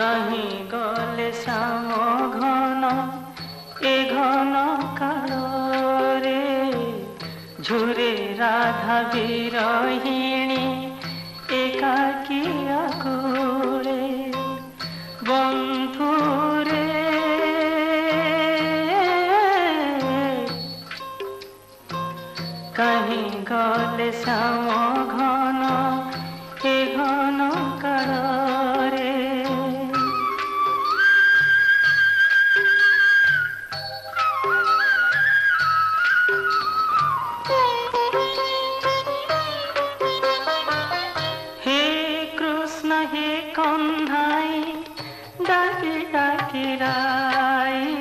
कहीं गले श्याम घन ए घन कालोरे झुरे राधा विरहिणी एकाकी आकुले बंधुरे कहीं गले श्याम घन ए घन कालोरे हे कन्हाई डाकी डाकी राई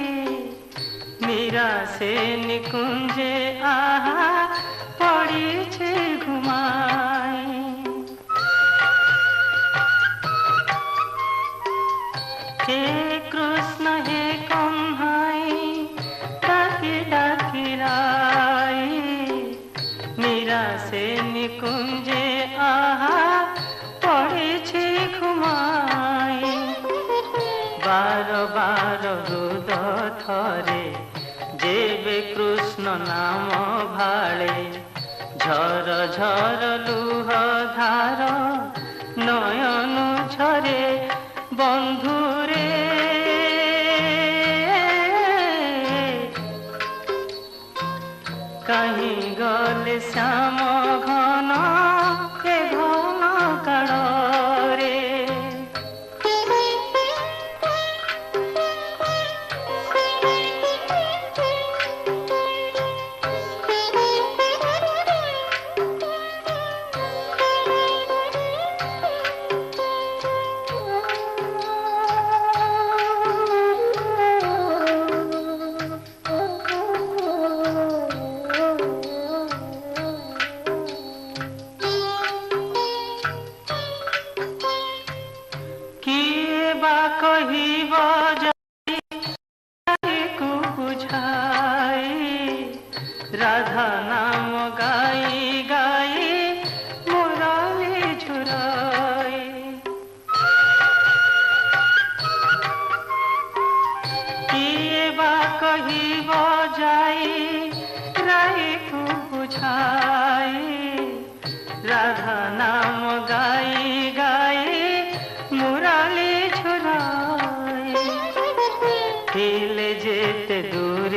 मीरा से निकुंजे आहा पड़ी छे घुमाई हे कृष्ण हे कन्हाई डाकी डाकी राई मीरा से निकुंजे आहा पड़ी छे घुमाई बार बार हृद थरे जेबे कृष्ण नाम भाले झर झर लुह धार नयन झरे बंधुरे कहीं गले श्याम घन ए घन कालोरे कहिब को बुझाई राधा नाम गाई गाई मुरली झुराई किए बा कहिब जाई राई को बुझाई राधा नाम गाई गाई मुरली झुराई हिले जेते दूर